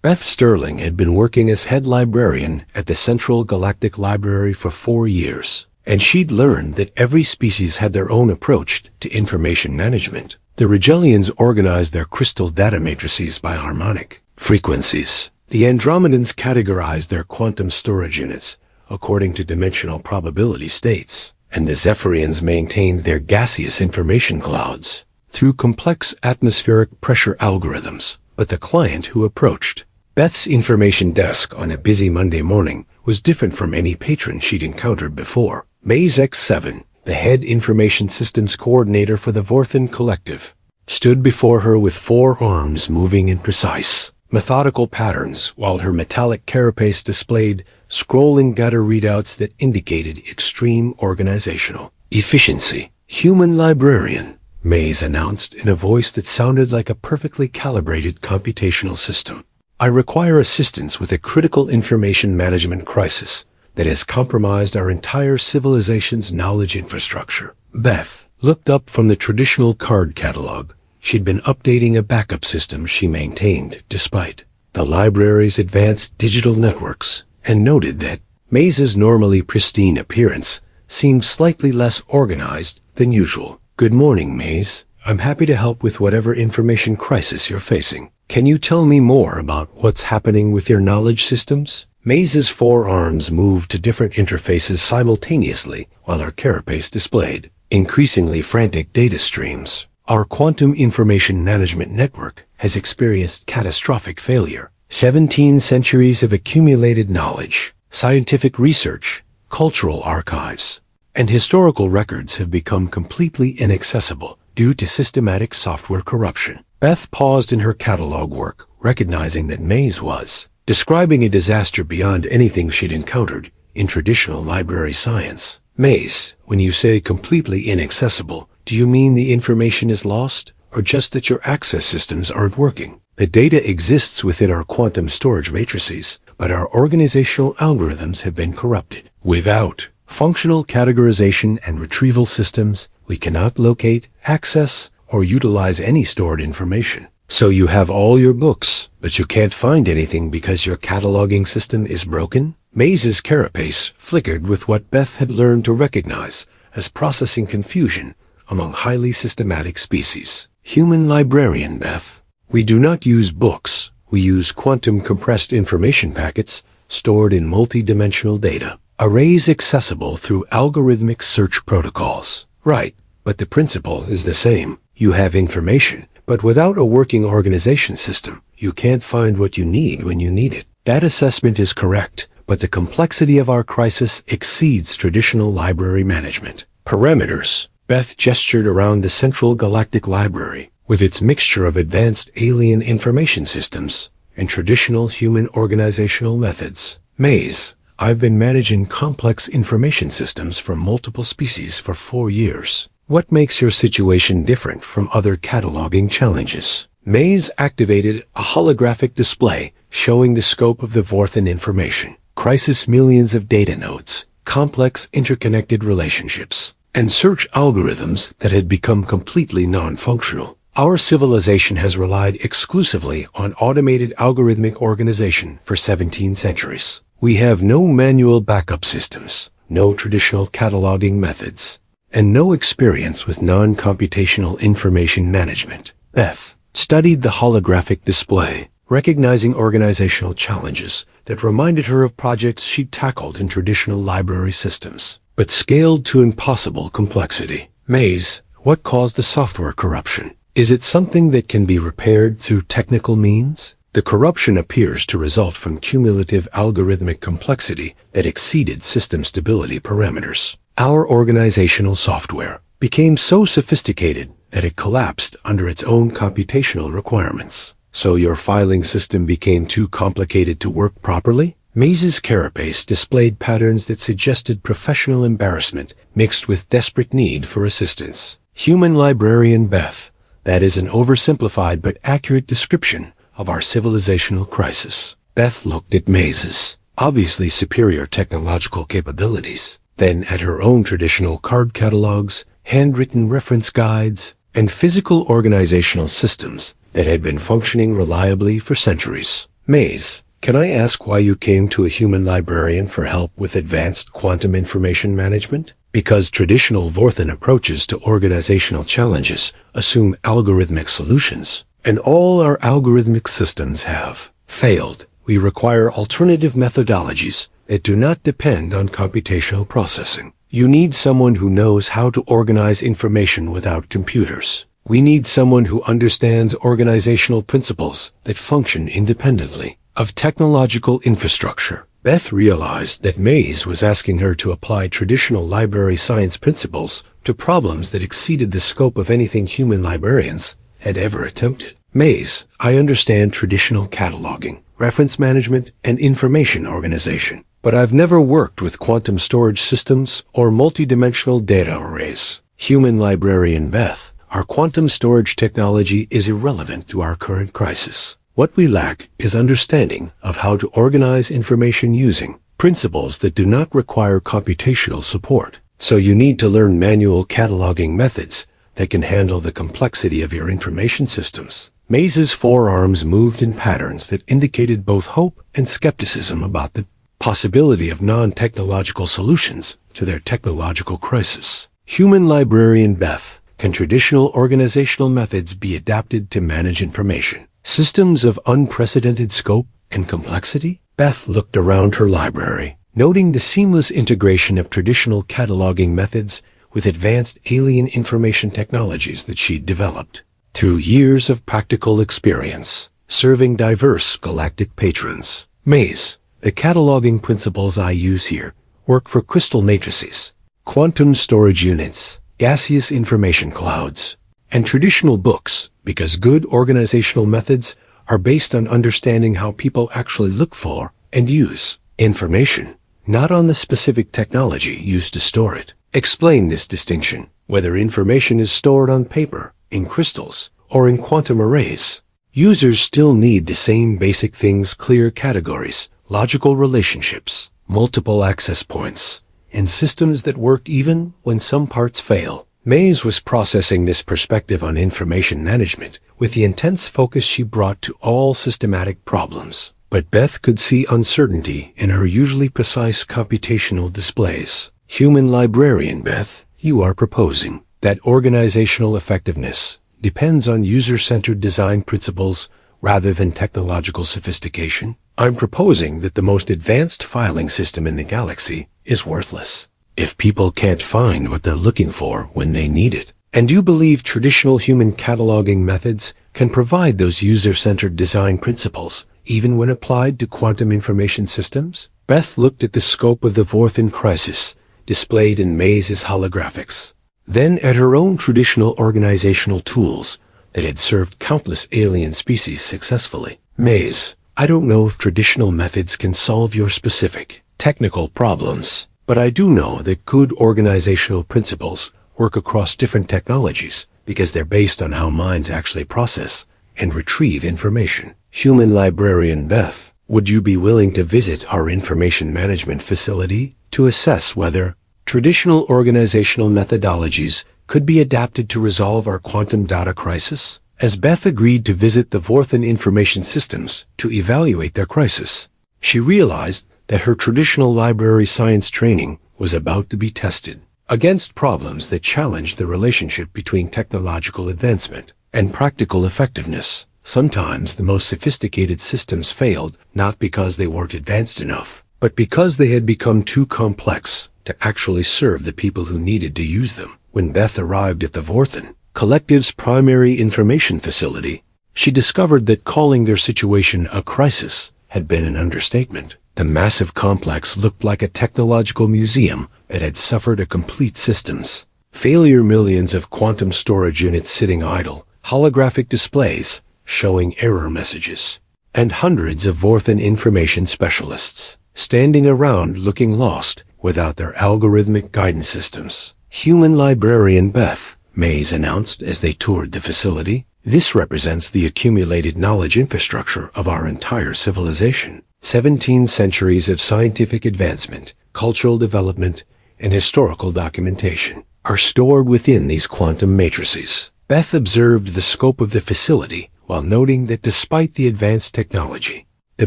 Beth Sterling had been working as head librarian at the Central Galactic Library for 4 years, and she'd learned that every species had their own approach to information management. The Rigelians organized their crystal data matrices by harmonic frequencies. The Andromedans categorized their quantum storage units according to dimensional probability states, and the Zephyrians maintained their gaseous information clouds through complex atmospheric pressure algorithms. But the client who approached Beth's information desk on a busy Monday morning was different from any patron she'd encountered before. Maze X7, the head information systems coordinator for the Vorthan Collective, stood before her with 4 arms moving in precise, methodical patterns, while her metallic carapace displayed scrolling data readouts that indicated extreme organizational efficiency. "Human librarian," Maze announced in a voice that sounded like a perfectly calibrated computational system. "I require assistance with a critical information management crisis that has compromised our entire civilization's knowledge infrastructure." Beth looked up from the traditional card catalog. She'd been updating a backup system she maintained despite the library's advanced digital networks, and noted that Maze's normally pristine appearance seemed slightly less organized than usual. "Good morning, Maze. I'm happy to help with whatever information crisis you're facing. Can you tell me more about what's happening with your knowledge systems?" Maze's 4 arms moved to different interfaces simultaneously while her carapace displayed increasingly frantic data streams. "Our quantum information management network has experienced catastrophic failure. 17 centuries of accumulated knowledge, scientific research, cultural archives, and historical records have become completely inaccessible due to systematic software corruption." Beth paused in her catalog work, recognizing that Maze was describing a disaster beyond anything she'd encountered in traditional library science. "Maze, when you say completely inaccessible, do you mean the information is lost, or just that your access systems aren't working?" "The data exists within our quantum storage matrices, but our organizational algorithms have been corrupted. Without functional categorization and retrieval systems, we cannot locate, access, or utilize any stored information." "So you have all your books, but you can't find anything because your cataloging system is broken?" Maze's carapace flickered with what Beth had learned to recognize as processing confusion among highly systematic species. "Human librarian, Beth. We do not use books. We use quantum compressed information packets stored in multi-dimensional data. Arrays accessible through algorithmic search protocols." "Right, but the principle is the same. You have information, but without a working organization system, you can't find what you need when you need it." "That assessment is correct, but the complexity of our crisis exceeds traditional library management. Parameters." Beth gestured around the Central Galactic Library, with its mixture of advanced alien information systems and traditional human organizational methods. "Maze, I've been managing complex information systems for multiple species for 4 years. What makes your situation different from other cataloging challenges?" Maze activated a holographic display showing the scope of the Vorthan information. Crisis: millions of data nodes, complex interconnected relationships, and search algorithms that had become completely non-functional. "Our civilization has relied exclusively on automated algorithmic organization for 17 centuries. We have no manual backup systems, no traditional cataloging methods, and no experience with non-computational information management." Beth studied the holographic display, recognizing organizational challenges that reminded her of projects she'd tackled in traditional library systems, but scaled to impossible complexity. "Maze, what caused the software corruption? Is it something that can be repaired through technical means?" "The corruption appears to result from cumulative algorithmic complexity that exceeded system stability parameters. Our organizational software became so sophisticated that it collapsed under its own computational requirements." "So your filing system became too complicated to work properly?" Maze's carapace displayed patterns that suggested professional embarrassment mixed with desperate need for assistance. "Human librarian Beth, that is an oversimplified but accurate description of our civilizational crisis." Beth looked at Maze's obviously superior technological capabilities, then at her own traditional card catalogs, handwritten reference guides, and physical organizational systems that had been functioning reliably for centuries. Maze, can I ask why you came to a human librarian for help with advanced quantum information management? Because traditional Vorthan approaches to organizational challenges assume algorithmic solutions, and all our algorithmic systems have failed. We require alternative methodologies that do not depend on computational processing. You need someone who knows how to organize information without computers. We need someone who understands organizational principles that function independently of technological infrastructure. Beth realized that Maze was asking her to apply traditional library science principles to problems that exceeded the scope of anything human librarians had ever attempted. Maze, I understand traditional cataloging, reference management, and information organization, but I've never worked with quantum storage systems or multidimensional data arrays. Human librarian Beth, our quantum storage technology is irrelevant to our current crisis. What we lack is understanding of how to organize information using principles that do not require computational support. So you need to learn manual cataloging methods that can handle the complexity of your information systems. Maze's forearms moved in patterns that indicated both hope and skepticism about the possibility of non-technological solutions to their technological crisis. Human librarian Beth, can traditional organizational methods be adapted to manage information systems of unprecedented scope and complexity? Beth looked around her library, noting the seamless integration of traditional cataloging methods with advanced alien information technologies that she'd developed through years of practical experience, serving diverse galactic patrons. Maze, the cataloging principles I use here work for crystal matrices, quantum storage units, gaseous information clouds, and traditional books, because good organizational methods are based on understanding how people actually look for and use information, not on the specific technology used to store it. Explain this distinction, whether information is stored on paper, in crystals, or in quantum arrays. Users still need the same basic things: clear categories, logical relationships, multiple access points, and systems that work even when some parts fail. Maze was processing this perspective on information management with the intense focus she brought to all systematic problems. But Beth could see uncertainty in her usually precise computational displays. Human librarian Beth, you are proposing that organizational effectiveness depends on user-centered design principles rather than technological sophistication. I'm proposing that the most advanced filing system in the galaxy is worthless if people can't find what they're looking for when they need it. And you believe traditional human cataloging methods can provide those user-centered design principles, even when applied to quantum information systems? Beth looked at the scope of the Vorthan crisis, displayed in Maze's holographics, then at her own traditional organizational tools that had served countless alien species successfully. Maze, I don't know if traditional methods can solve your specific technical problems, but I do know that good organizational principles work across different technologies because they're based on how minds actually process and retrieve information. Human librarian Beth, would you be willing to visit our information management facility to assess whether traditional organizational methodologies could be adapted to resolve our quantum data crisis? As Beth agreed to visit the Vorthan information systems to evaluate their crisis, she realized that her traditional library science training was about to be tested against problems that challenged the relationship between technological advancement and practical effectiveness. Sometimes the most sophisticated systems failed not because they weren't advanced enough, but because they had become too complex to actually serve the people who needed to use them. When Beth arrived at the Vorthan Collective's primary information facility, she discovered that calling their situation a crisis had been an understatement. The massive complex looked like a technological museum that had suffered a complete systems failure. Millions of quantum storage units sitting idle, holographic displays showing error messages, and hundreds of Vorthan information specialists standing around looking lost without their algorithmic guidance systems. Human librarian Beth, Maze announced as they toured the facility, this represents the accumulated knowledge infrastructure of our entire civilization. 17 centuries of scientific advancement, cultural development, and historical documentation are stored within these quantum matrices. Beth observed the scope of the facility while noting that despite the advanced technology, The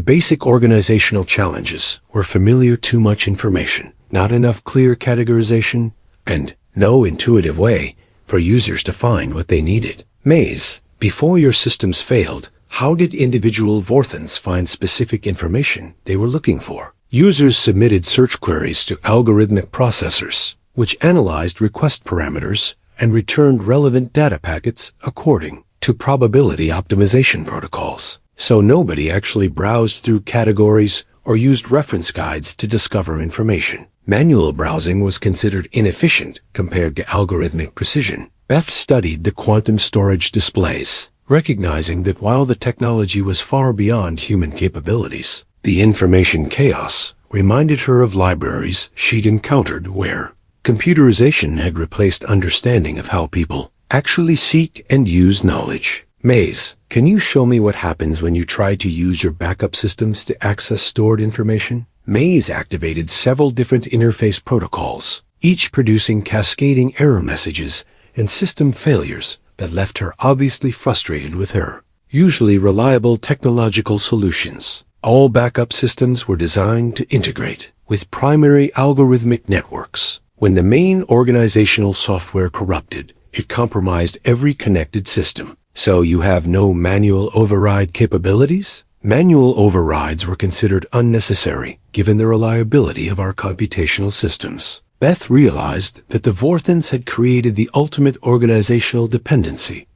basic organizational challenges were familiar: too much information, not enough clear categorization, and no intuitive way for users to find what they needed. Maze, before your systems failed, how did individual Vorthans find specific information they were looking for? Users submitted search queries to algorithmic processors, which analyzed request parameters and returned relevant data packets according to probability optimization protocols. So nobody actually browsed through categories or used reference guides to discover information. Manual browsing was considered inefficient compared to algorithmic precision. Beth studied the quantum storage displays, recognizing that while the technology was far beyond human capabilities, the information chaos reminded her of libraries she'd encountered where computerization had replaced understanding of how people actually seek and use knowledge. Maze, can you show me what happens when you try to use your backup systems to access stored information? Maze activated several different interface protocols, each producing cascading error messages and system failures that left her obviously frustrated with her usually reliable technological solutions. All backup systems were designed to integrate with primary algorithmic networks. When the main organizational software corrupted, it compromised every connected system. So you have no manual override capabilities? Manual overrides were considered unnecessary given the reliability of our computational systems. Beth realized that the Vorthans had created the ultimate organizational dependency.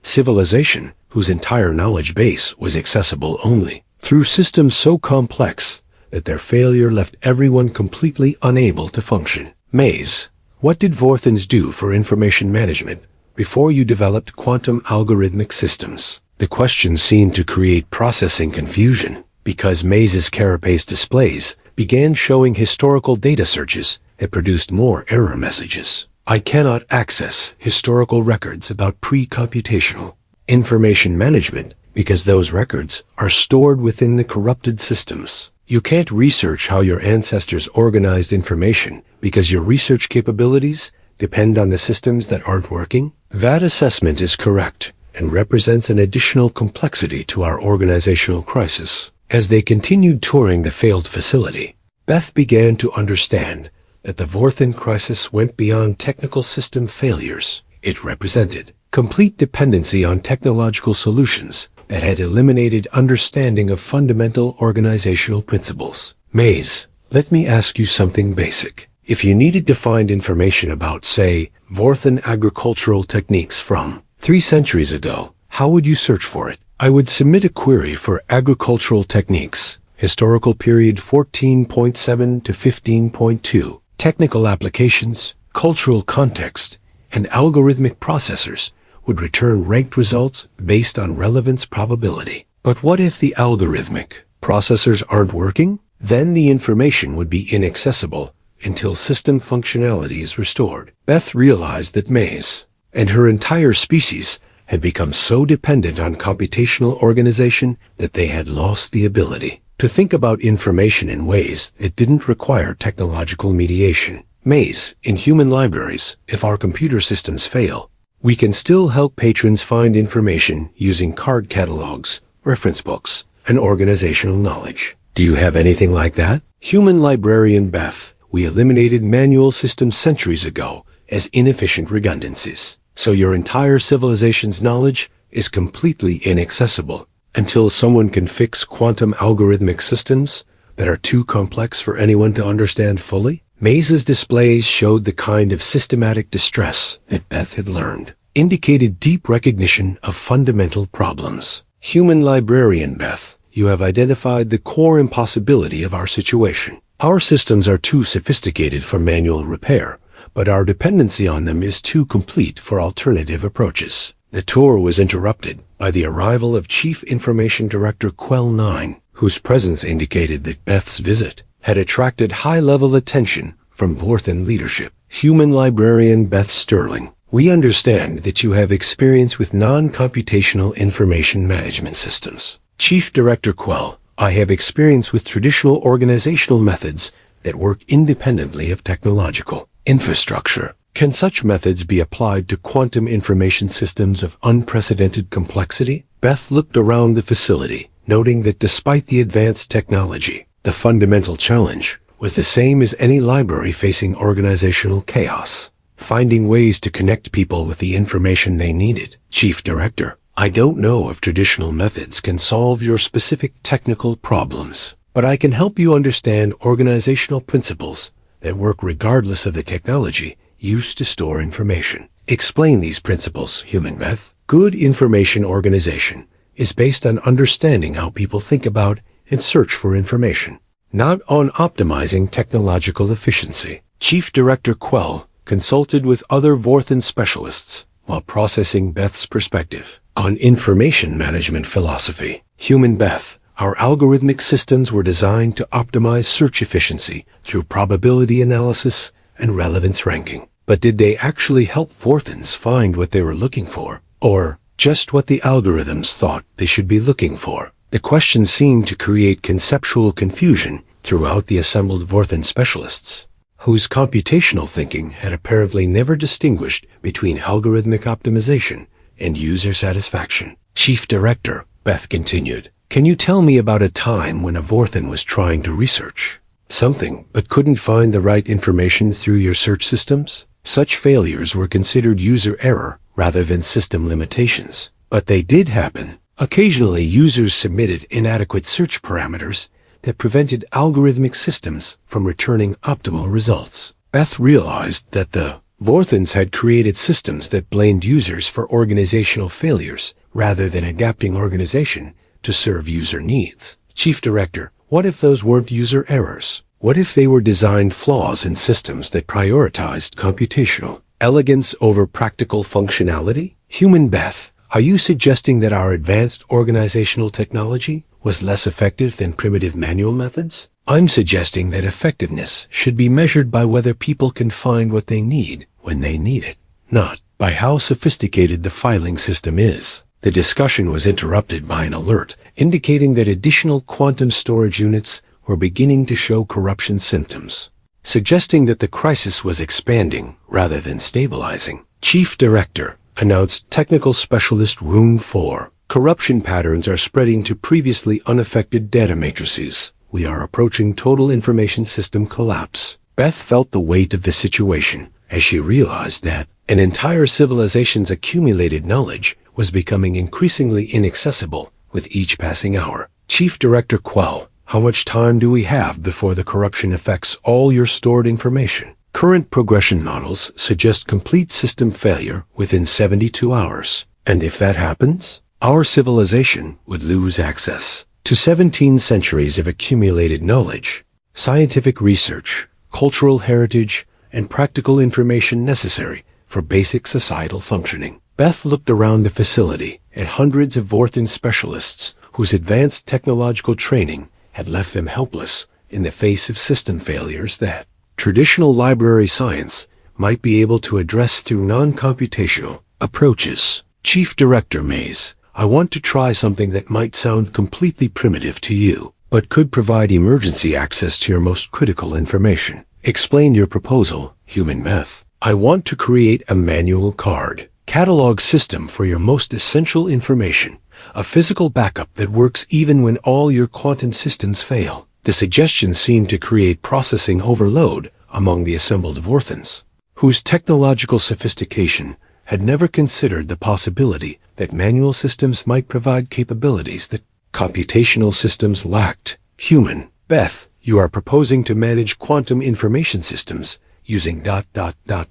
Civilization, whose entire knowledge base was accessible only through systems so complex that their failure left everyone completely unable to function. Maze, what did Vorthans do for information management before you developed quantum algorithmic systems? The question seemed to create processing confusion because Maze's carapace displays began showing historical data searches that produced more error messages. I cannot access historical records about pre-computational information management because those records are stored within the corrupted systems. You can't research how your ancestors organized information because your research capabilities depend on the systems that aren't working. That assessment is correct and represents an additional complexity to our organizational crisis. As they continued touring the failed facility, Beth began to understand that the Vorthan crisis went beyond technical system failures. It represented complete dependency on technological solutions that had eliminated understanding of fundamental organizational principles. Maze, let me ask you something basic. If you needed to find information about, say, Vorthan agricultural techniques from 3 centuries ago, how would you search for it? I would submit a query for agricultural techniques, historical period 14.7 to 15.2, technical applications, cultural context, and algorithmic processors would return ranked results based on relevance probability. But what if the algorithmic processors aren't working? Then the information would be inaccessible until system functionality is restored. Beth realized that Maze and her entire species had become so dependent on computational organization that they had lost the ability to think about information in ways that didn't require technological mediation. Maze, in human libraries, if our computer systems fail, we can still help patrons find information using card catalogs, reference books, and organizational knowledge. Do you have anything like that? Human librarian Beth, we eliminated manual systems centuries ago as inefficient redundancies. So your entire civilization's knowledge is completely inaccessible until someone can fix quantum algorithmic systems that are too complex for anyone to understand fully? Maze's displays showed the kind of systematic distress that Beth had learned, indicated deep recognition of fundamental problems. Human librarian Beth, you have identified the core impossibility of our situation. Our systems are too sophisticated for manual repair, but our dependency on them is too complete for alternative approaches. The tour was interrupted by the arrival of Chief Information Director Quell 9, whose presence indicated that Beth's visit had attracted high-level attention from Vorthan leadership. Human librarian Beth Sterling, we understand that you have experience with non-computational information management systems. Chief Director Quell, I have experience with traditional organizational methods that work independently of technological infrastructure. Can such methods be applied to quantum information systems of unprecedented complexity? Beth looked around the facility, noting that despite the advanced technology, the fundamental challenge was the same as any library facing organizational chaos: finding ways to connect people with the information they needed. Chief Director, I don't know if traditional methods can solve your specific technical problems, but I can help you understand organizational principles that work regardless of the technology used to store information. Explain these principles, Human Beth. Good information organization is based on understanding how people think about and search for information, not on optimizing technological efficiency. Chief Director Quell consulted with other Vorthan specialists while processing Beth's perspective on information management philosophy. Human Beth, our algorithmic systems were designed to optimize search efficiency through probability analysis and relevance ranking. But did they actually help Vorthans find what they were looking for, or just what the algorithms thought they should be looking for? The question seemed to create conceptual confusion throughout the assembled Vorthan specialists, whose computational thinking had apparently never distinguished between algorithmic optimization and user satisfaction. Chief Director, Beth continued, can you tell me about a time when a Vorthan was trying to research something but couldn't find the right information through your search systems? Such failures were considered user error rather than system limitations, but they did happen. Occasionally, users submitted inadequate search parameters that prevented algorithmic systems from returning optimal results. Beth realized that the Vorthans had created systems that blamed users for organizational failures rather than adapting organization to serve user needs. Chief Director, what if those weren't user errors? What if they were designed flaws in systems that prioritized computational elegance over practical functionality? Human Beth, are you suggesting that our advanced organizational technology was less effective than primitive manual methods? I'm suggesting that effectiveness should be measured by whether people can find what they need when they need it, not by how sophisticated the filing system is. The discussion was interrupted by an alert indicating that additional quantum storage units were beginning to show corruption symptoms, suggesting that the crisis was expanding rather than stabilizing. Chief Director announced Technical Specialist Room 4. Corruption patterns are spreading to previously unaffected data matrices. We are approaching total information system collapse. Beth felt the weight of the situation as she realized that an entire civilization's accumulated knowledge was becoming increasingly inaccessible with each passing hour. Chief Director Quell, how much time do we have before the corruption affects all your stored information? Current progression models suggest complete system failure within 72 hours. And if that happens, our civilization would lose access to 17 centuries of accumulated knowledge, scientific research, cultural heritage, and practical information necessary for basic societal functioning. Beth looked around the facility at hundreds of Vorthan specialists whose advanced technological training had left them helpless in the face of system failures that traditional library science might be able to address through non-computational approaches. Chief Director Mays, I want to try something that might sound completely primitive to you, but could provide emergency access to your most critical information. Explain your proposal, Human Beth. I want to create a manual card catalog system for your most essential information, a physical backup that works even when all your quantum systems fail. The suggestion seemed to create processing overload among the assembled Vorthans, whose technological sophistication had never considered the possibility that manual systems might provide capabilities that computational systems lacked. Human Beth, you are proposing to manage quantum information systems using ...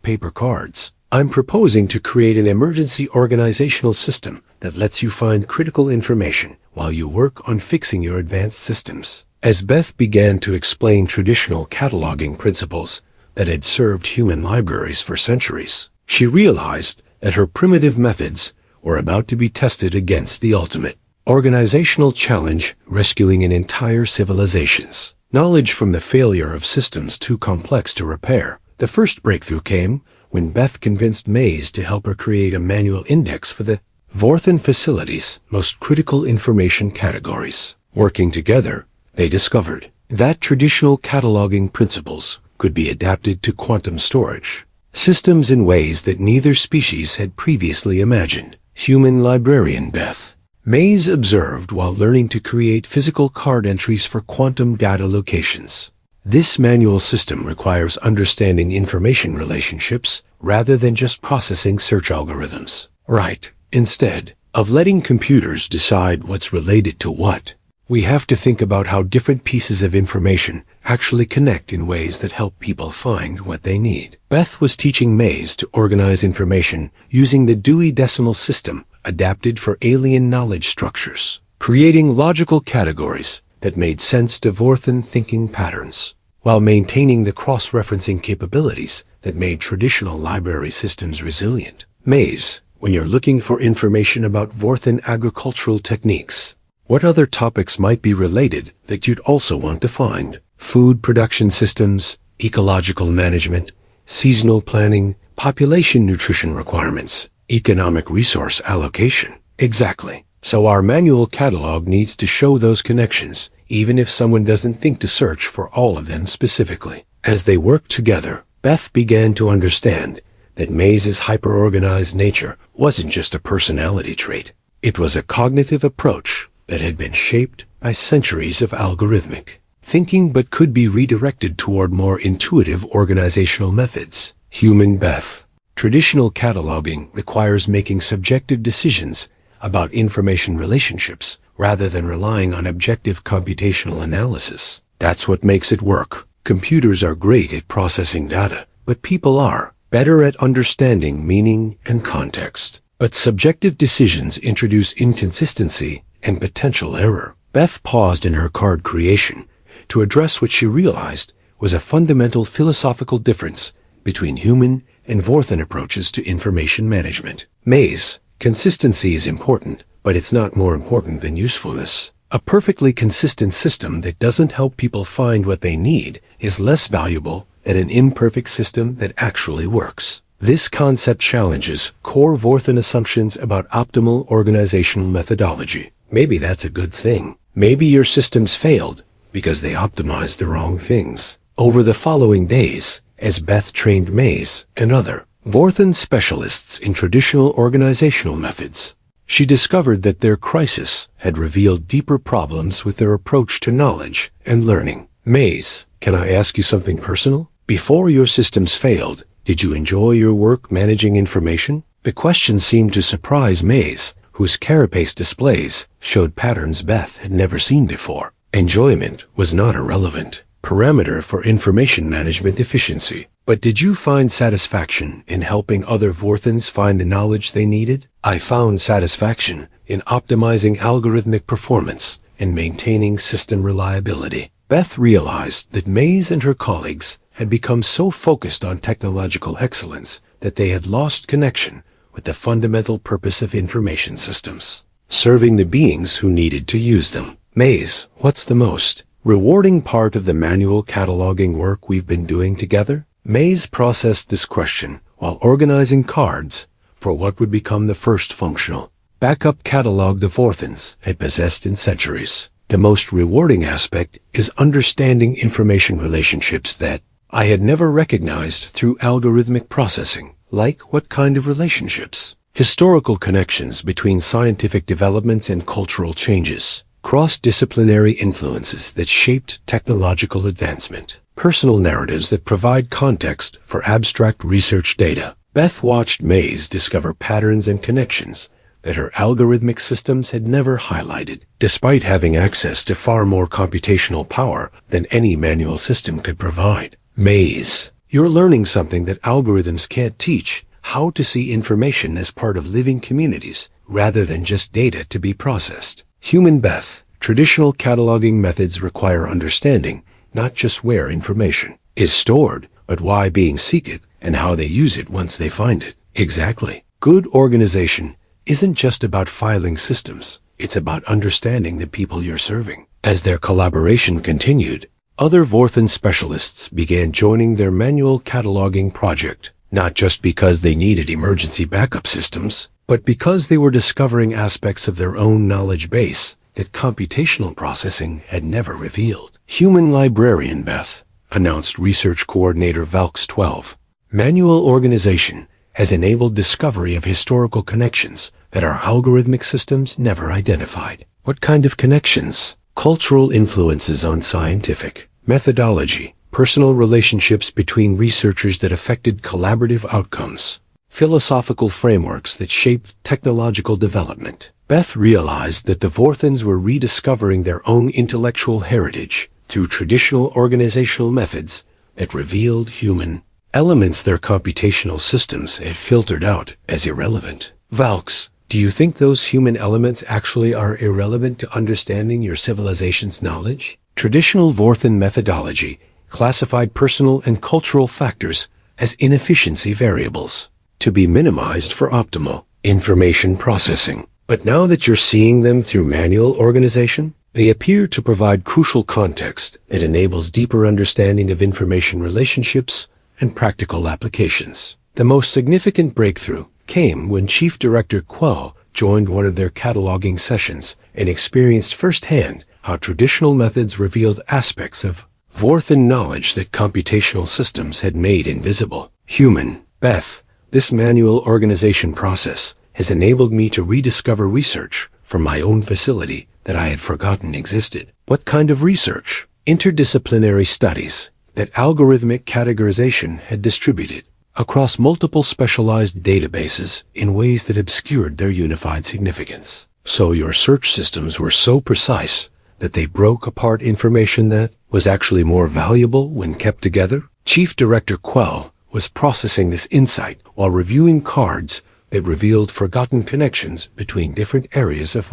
paper cards. I'm proposing to create an emergency organizational system that lets you find critical information while you work on fixing your advanced systems. As Beth began to explain traditional cataloging principles that had served human libraries for centuries, she realized that her primitive methods were about to be tested against the ultimate organizational challenge, rescuing an entire civilization's knowledge from the failure of systems too complex to repair. The first breakthrough came when Beth convinced Mays to help her create a manual index for the Vorthan facility's most critical information categories. Working together, they discovered that traditional cataloging principles could be adapted to quantum storage, systems in ways that neither species had previously imagined. Human librarian Beth. Mays observed while learning to create physical card entries for quantum data locations. This manual system requires understanding information relationships rather than just processing search algorithms. Right. Instead of letting computers decide what's related to what, we have to think about how different pieces of information actually connect in ways that help people find what they need. Beth was teaching Mays to organize information using the Dewey Decimal System adapted for alien knowledge structures, creating logical categories that made sense to Vorthan thinking patterns, while maintaining the cross-referencing capabilities that made traditional library systems resilient. Mays, when you're looking for information about Vorthan agricultural techniques, what other topics might be related that you'd also want to find? Food production systems, ecological management, seasonal planning, population nutrition requirements, economic resource allocation. Exactly. So our manual catalog needs to show those connections, even if someone doesn't think to search for all of them specifically. As they worked together, Beth began to understand that Mays's hyper-organized nature wasn't just a personality trait. It was a cognitive approach that had been shaped by centuries of algorithmic thinking but could be redirected toward more intuitive organizational methods. Human Beth. Traditional cataloging requires making subjective decisions about information relationships rather than relying on objective computational analysis. That's what makes it work. Computers are great at processing data, but people are better at understanding meaning and context. But subjective decisions introduce inconsistency and potential error. Beth paused in her card creation to address what she realized was a fundamental philosophical difference between human and Vorthan approaches to information management. Mays, consistency is important, but it's not more important than usefulness. A perfectly consistent system that doesn't help people find what they need is less valuable than an imperfect system that actually works. This concept challenges core Vorthan assumptions about optimal organizational methodology. Maybe that's a good thing. Maybe your systems failed because they optimized the wrong things. Over the following days, as Beth trained Mays and other Vorthan specialists in traditional organizational methods, she discovered that their crisis had revealed deeper problems with their approach to knowledge and learning. Mays, can I ask you something personal? Before your systems failed, did you enjoy your work managing information? The question seemed to surprise Mays, whose carapace displays showed patterns Beth had never seen before. Enjoyment was not a relevant parameter for information management efficiency. But did you find satisfaction in helping other Vorthans find the knowledge they needed? I found satisfaction in optimizing algorithmic performance and maintaining system reliability. Beth realized that Mays and her colleagues had become so focused on technological excellence that they had lost connection with the fundamental purpose of information systems, serving the beings who needed to use them. Mays, what's the most rewarding part of the manual cataloging work we've been doing together? Mays processed this question while organizing cards for what would become the first functional backup catalog the Vorthans had possessed in centuries. The most rewarding aspect is understanding information relationships that I had never recognized through algorithmic processing. Like what kind of relationships? Historical connections between scientific developments and cultural changes, cross-disciplinary influences that shaped technological advancement, personal narratives that provide context for abstract research data. Beth watched Mays discover patterns and connections that her algorithmic systems had never highlighted, despite having access to far more computational power than any manual system could provide. Mays, you're learning something that algorithms can't teach: how to see information as part of living communities rather than just data to be processed. Human Beth, traditional cataloging methods require understanding not just where information is stored, but why beings seek it and how they use it once they find it. Exactly. Good organization isn't just about filing systems. It's about understanding the people you're serving. As their collaboration continued, other Vorthan specialists began joining their manual cataloging project, not just because they needed emergency backup systems, but because they were discovering aspects of their own knowledge base that computational processing had never revealed. Human librarian Beth, announced research coordinator Valks 12. Manual organization has enabled discovery of historical connections that our algorithmic systems never identified. What kind of connections? Cultural influences on scientific methodology, personal relationships between researchers that affected collaborative outcomes, philosophical frameworks that shaped technological development. Beth realized that the Vorthons were rediscovering their own intellectual heritage through traditional organizational methods that revealed human elements their computational systems had filtered out as irrelevant. Valks, do you think those human elements actually are irrelevant to understanding your civilization's knowledge? Traditional Vorthon methodology classified personal and cultural factors as inefficiency variables to be minimized for optimal information processing. But now that you're seeing them through manual organization, they appear to provide crucial context that enables deeper understanding of information relationships and practical applications. The most significant breakthrough came when Chief Director Quell joined one of their cataloging sessions and experienced firsthand how traditional methods revealed aspects of Vorthon knowledge that computational systems had made invisible. Human, Beth, this manual organization process has enabled me to rediscover research from my own facility that I had forgotten existed. What kind of research? Interdisciplinary studies that algorithmic categorization had distributed across multiple specialized databases in ways that obscured their unified significance. So your search systems were so precise that they broke apart information that was actually more valuable when kept together? Chief Director Quell was processing this insight while reviewing cards that revealed forgotten connections between different areas of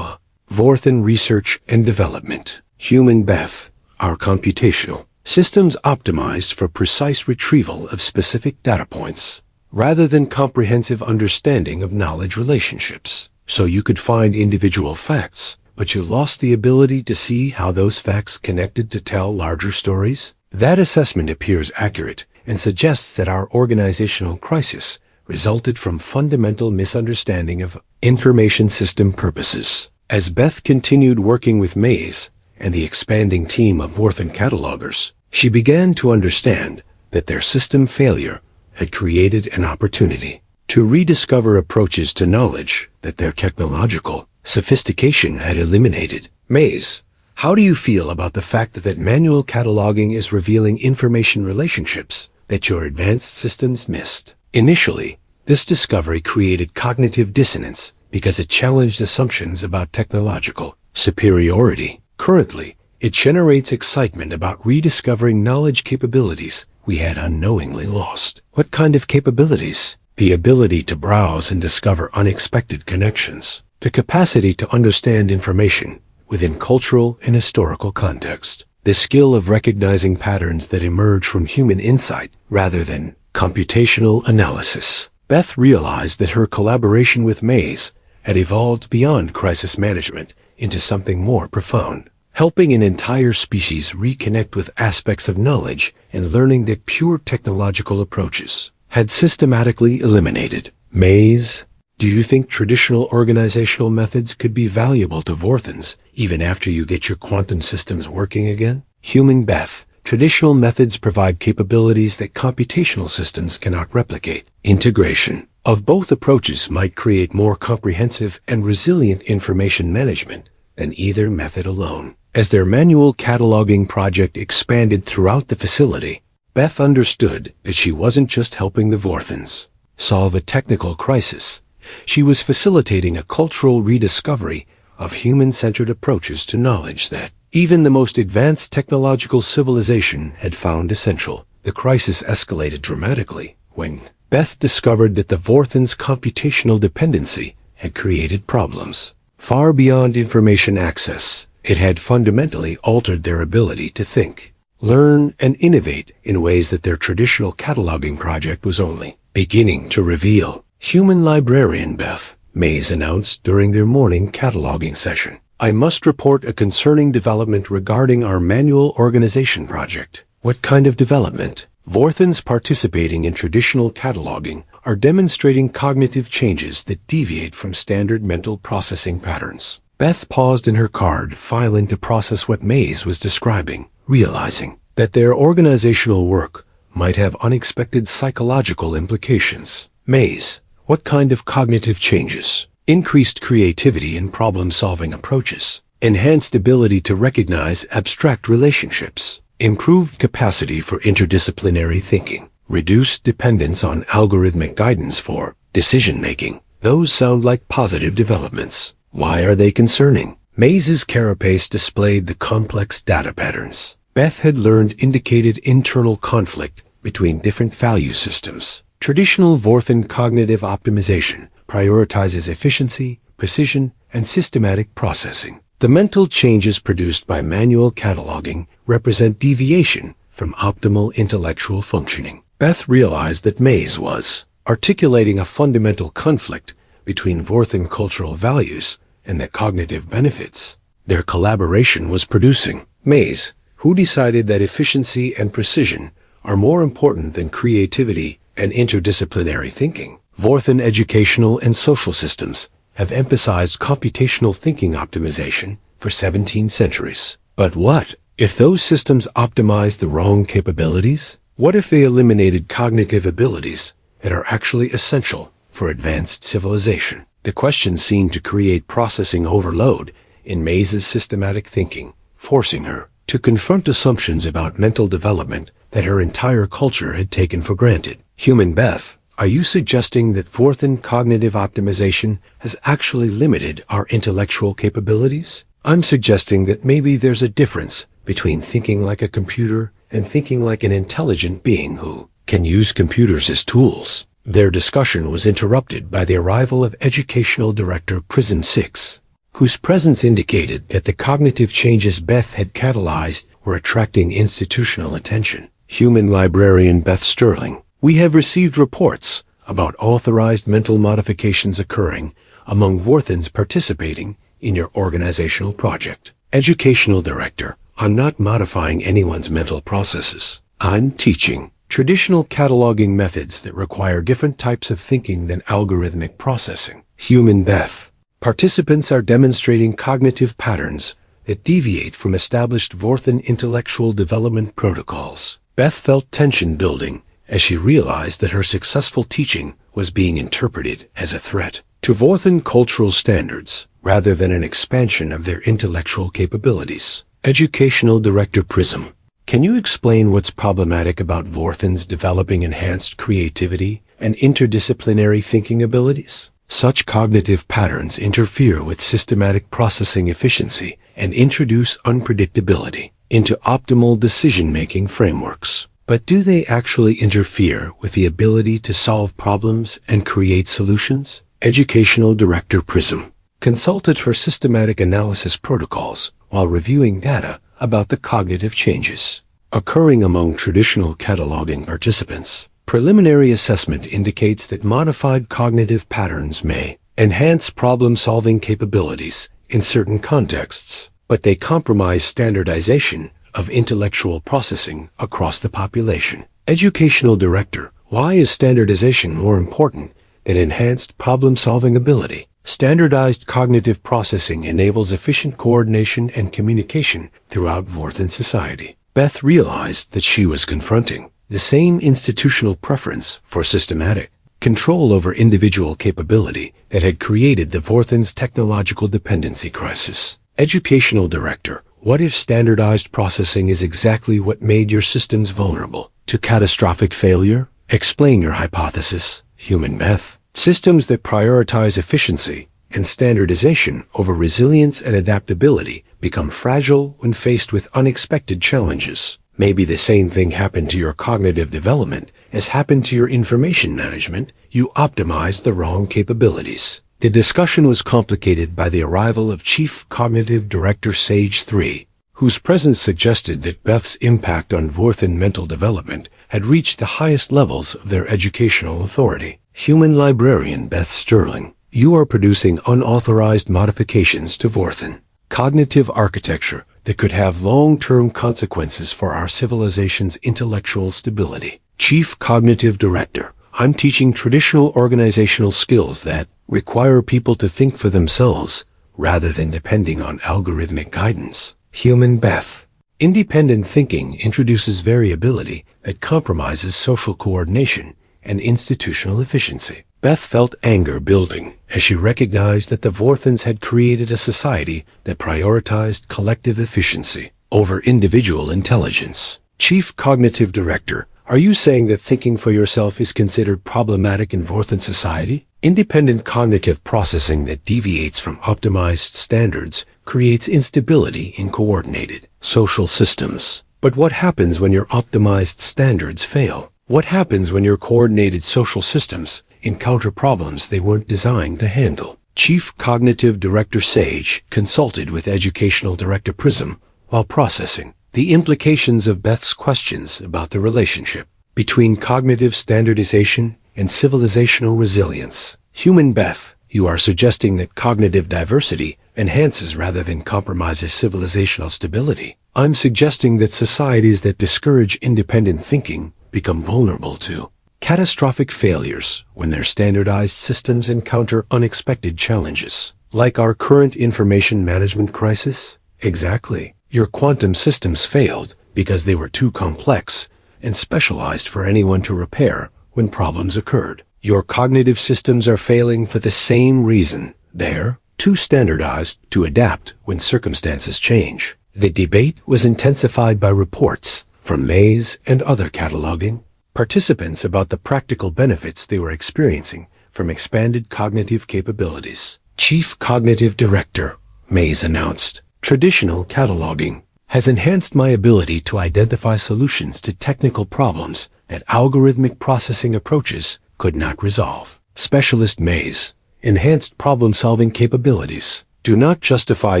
Vorthon research and development. Human Beth, our computational systems optimized for precise retrieval of specific data points, rather than comprehensive understanding of knowledge relationships. So you could find individual facts, but you lost the ability to see how those facts connected to tell larger stories? That assessment appears accurate and suggests that our organizational crisis resulted from fundamental misunderstanding of information system purposes. As Beth continued working with Maze and the expanding team of Vorthon catalogers, she began to understand that their system failure had created an opportunity to rediscover approaches to knowledge that their technological sophistication had eliminated. Maze, how do you feel about the fact that manual cataloging is revealing information relationships that your advanced systems missed? Initially, this discovery created cognitive dissonance because it challenged assumptions about technological superiority. Currently, it generates excitement about rediscovering knowledge capabilities we had unknowingly lost. What kind of capabilities? The ability to browse and discover unexpected connections. The capacity to understand information within cultural and historical context. The skill of recognizing patterns that emerge from human insight rather than computational analysis. Beth realized that her collaboration with Maze had evolved beyond crisis management into something more profound, helping an entire species reconnect with aspects of knowledge and learning that pure technological approaches had systematically eliminated. Maze, do you think traditional organizational methods could be valuable to Vorthons even after you get your quantum systems working again? Human Beth, traditional methods provide capabilities that computational systems cannot replicate. Integration of both approaches might create more comprehensive and resilient information management than either method alone. As their manual cataloging project expanded throughout the facility, Beth understood that she wasn't just helping the Vorthons solve a technical crisis. She was facilitating a cultural rediscovery of human-centered approaches to knowledge that even the most advanced technological civilization had found essential. The crisis escalated dramatically when Beth discovered that the Vorthons' computational dependency had created problems far beyond information access. It had fundamentally altered their ability to think, learn, and innovate in ways that their traditional cataloging project was only beginning to reveal. Human librarian Beth, Maze announced during their morning cataloging session. I must report a concerning development regarding our manual organization project. What kind of development? Vorthons participating in traditional cataloging are demonstrating cognitive changes that deviate from standard mental processing patterns. Beth paused in her card filing to process what Maze was describing, realizing that their organizational work might have unexpected psychological implications. Maze. What kind of cognitive changes? Increased creativity in problem-solving approaches. Enhanced ability to recognize abstract relationships. Improved capacity for interdisciplinary thinking. Reduced dependence on algorithmic guidance for decision-making. Those sound like positive developments. Why are they concerning? Maze's carapace displayed the complex data patterns Beth had learned indicated internal conflict between different value systems. Traditional Vorthan cognitive optimization prioritizes efficiency, precision, and systematic processing. The mental changes produced by manual cataloging represent deviation from optimal intellectual functioning. Beth realized that Maze was articulating a fundamental conflict between Vorthan cultural values and their cognitive benefits. Their collaboration was producing Maze, who decided that efficiency and precision are more important than creativity and interdisciplinary thinking. Vorthan educational and social systems have emphasized computational thinking optimization for 17 centuries. But what if those systems optimized the wrong capabilities? What if they eliminated cognitive abilities that are actually essential for advanced civilization? The question seemed to create processing overload in Maze's systematic thinking, forcing her to confront assumptions about mental development that her entire culture had taken for granted. Human Beth, are you suggesting that Vorthan cognitive optimization has actually limited our intellectual capabilities? I'm suggesting that maybe there's a difference between thinking like a computer and thinking like an intelligent being who can use computers as tools. Their discussion was interrupted by the arrival of Educational Director Prism 6, whose presence indicated that the cognitive changes Beth had catalyzed were attracting institutional attention. Human Librarian Beth Sterling, we have received reports about authorized mental modifications occurring among Vorthans participating in your organizational project. Educational Director, I'm not modifying anyone's mental processes. I'm teaching traditional cataloging methods that require different types of thinking than algorithmic processing. Human Beth, participants are demonstrating cognitive patterns that deviate from established Vorthan intellectual development protocols. Beth felt tension building as she realized that her successful teaching was being interpreted as a threat to Vorthan cultural standards rather than an expansion of their intellectual capabilities. Educational Director Prism, can you explain what's problematic about Vorthans developing enhanced creativity and interdisciplinary thinking abilities? Such cognitive patterns interfere with systematic processing efficiency and introduce unpredictability into optimal decision-making frameworks. But do they actually interfere with the ability to solve problems and create solutions? Educational Director Prism consulted for systematic analysis protocols while reviewing data about the cognitive changes occurring among traditional cataloging participants. Preliminary assessment indicates that modified cognitive patterns may enhance problem-solving capabilities in certain contexts, but they compromise standardization of intellectual processing across the population. Educational Director, why is standardization more important than enhanced problem-solving ability? Standardized cognitive processing enables efficient coordination and communication throughout Vorthan society. Beth realized that she was confronting the same institutional preference for systematic control over individual capability that had created the Vorthan's technological dependency crisis. Educational Director, what if standardized processing is exactly what made your systems vulnerable to catastrophic failure? Explain your hypothesis, Human Beth. Systems that prioritize efficiency and standardization over resilience and adaptability become fragile when faced with unexpected challenges. Maybe the same thing happened to your cognitive development as happened to your information management. You optimized the wrong capabilities. The discussion was complicated by the arrival of Chief Cognitive Director Sage 3, whose presence suggested that Beth's impact on Vorthan mental development had reached the highest levels of their educational authority. Human Librarian Beth Sterling, you are producing unauthorized modifications to Vorthan cognitive architecture that could have long-term consequences for our civilization's intellectual stability. Chief Cognitive Director, I'm teaching traditional organizational skills that require people to think for themselves rather than depending on algorithmic guidance. Human Beth, Independent thinking introduces variability that compromises social coordination and institutional efficiency. Beth felt anger building as she recognized that the Vorthons had created a society that prioritized collective efficiency over individual intelligence. Chief Cognitive Director, are you saying that thinking for yourself is considered problematic in Vorthon society? Independent cognitive processing that deviates from optimized standards creates instability in coordinated social systems. But what happens when your optimized standards fail? What happens when your coordinated social systems encounter problems they weren't designed to handle? Chief Cognitive Director Sage consulted with Educational Director Prism while processing the implications of Beth's questions about the relationship between cognitive standardization and civilizational resilience. Human Beth, you are suggesting that cognitive diversity enhances rather than compromises civilizational stability. I'm suggesting that societies that discourage independent thinking become vulnerable to catastrophic failures when their standardized systems encounter unexpected challenges, like our current information management crisis. Exactly. Your quantum systems failed because they were too complex and specialized for anyone to repair when problems occurred. Your cognitive systems are failing for the same reason. They're too standardized to adapt when circumstances change. The debate was intensified by reports from Mays and other cataloging participants about the practical benefits they were experiencing from expanded cognitive capabilities. Chief Cognitive Director Mays announced, "Traditional cataloging has enhanced my ability to identify solutions to technical problems that algorithmic processing approaches could not resolve." Specialist Mays, enhanced problem-solving capabilities do not justify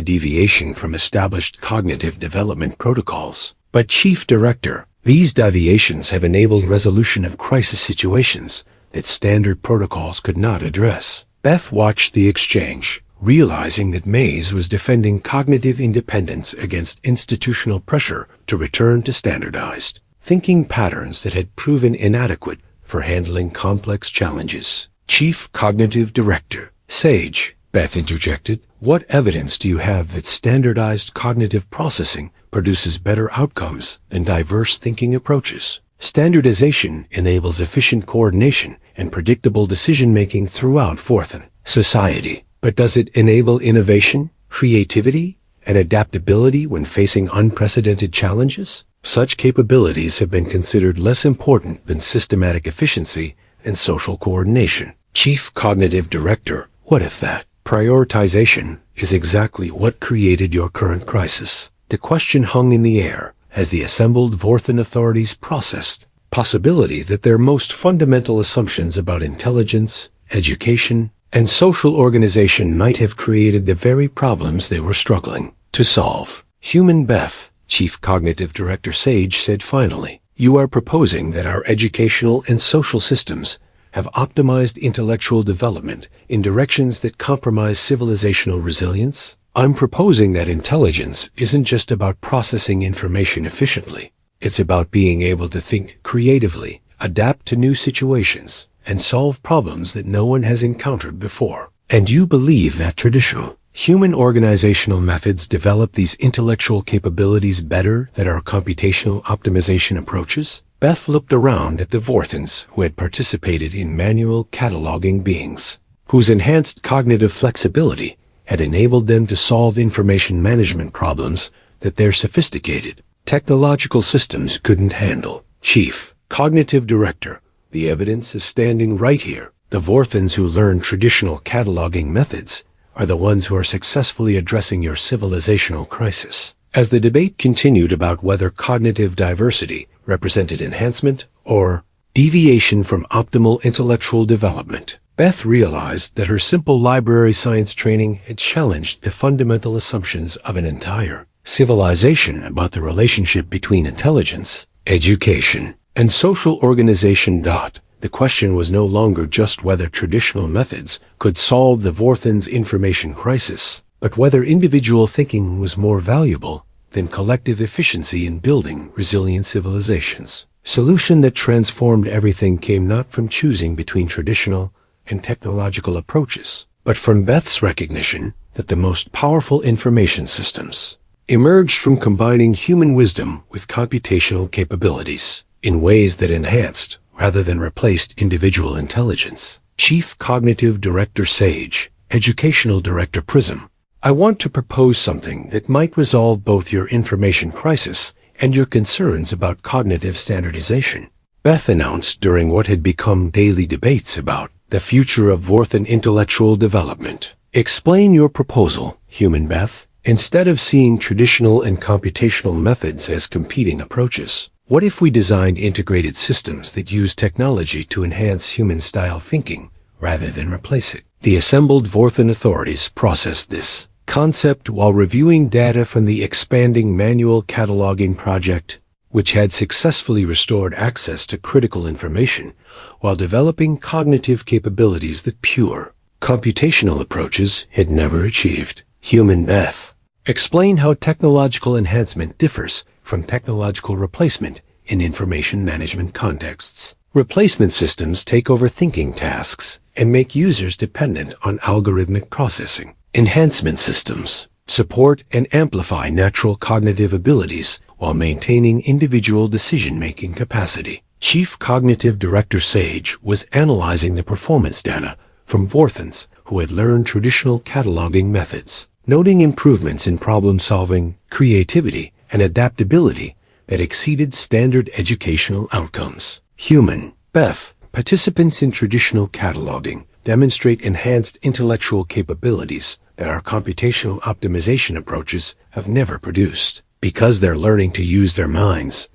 deviation from established cognitive development protocols. But Chief Director, these deviations have enabled resolution of crisis situations that standard protocols could not address. Beth watched the exchange, realizing that Mays was defending cognitive independence against institutional pressure to return to standardized thinking patterns that had proven inadequate for handling complex challenges. Chief Cognitive Director Sage, Beth interjected, what evidence do you have that standardized cognitive processing produces better outcomes than diverse thinking approaches? Standardization enables efficient coordination and predictable decision-making throughout Vorthon society. But does it enable innovation, creativity, and adaptability when facing unprecedented challenges? Such capabilities have been considered less important than systematic efficiency and social coordination. Chief Cognitive Director, what if that prioritization is exactly what created your current crisis? The question hung in the air as the assembled Vorthon authorities processed possibility that their most fundamental assumptions about intelligence, education, and social organization might have created the very problems they were struggling to solve. Human Beth, Chief Cognitive Director Sage said finally, you are proposing that our educational and social systems have optimized intellectual development in directions that compromise civilizational resilience? I'm proposing that intelligence isn't just about processing information efficiently. It's about being able to think creatively, adapt to new situations, and solve problems that no one has encountered before. And you believe that traditional human organizational methods develop these intellectual capabilities better than our computational optimization approaches? Beth looked around at the Vorthons who had participated in manual cataloging beings, whose enhanced cognitive flexibility had enabled them to solve information management problems that their sophisticated technological systems couldn't handle. Chief Cognitive Director, the evidence is standing right here. The Vorthons who learn traditional cataloging methods are the ones who are successfully addressing your civilizational crisis. As the debate continued about whether cognitive diversity represented enhancement or deviation from optimal intellectual development, Beth realized that her simple library science training had challenged the fundamental assumptions of an entire civilization about the relationship between intelligence, education, and social organization. The question was no longer just whether traditional methods could solve the Vorthons' information crisis, but whether individual thinking was more valuable than collective efficiency in building resilient civilizations. Solution that transformed everything came not from choosing between traditional and technological approaches, but from Beth's recognition that the most powerful information systems emerged from combining human wisdom with computational capabilities in ways that enhanced, rather than replaced, individual intelligence. Chief Cognitive Director Sage, Educational Director Prism. I want to propose something that might resolve both your information crisis and your concerns about cognitive standardization. Beth announced during what had become daily debates about the future of Vorthan intellectual development. Explain your proposal, Human Beth. Instead of seeing traditional and computational methods as competing approaches, what if we designed integrated systems that use technology to enhance human-style thinking rather than replace it? The assembled Vorthan authorities processed this concept while reviewing data from the expanding manual cataloging project, which had successfully restored access to critical information while developing cognitive capabilities that pure, computational approaches had never achieved. Human Beth. Explain how technological enhancement differs from technological replacement in information management contexts. Replacement systems take over thinking tasks and make users dependent on algorithmic processing. Enhancement systems support and amplify natural cognitive abilities while maintaining individual decision-making capacity. Chief Cognitive Director Sage was analyzing the performance data from Vorthans who had learned traditional cataloging methods, noting improvements in problem-solving, creativity, and adaptability that exceeded standard educational outcomes. Human Beth. Participants in traditional cataloging demonstrate enhanced intellectual capabilities that our computational optimization approaches have never produced, because they're learning to use their minds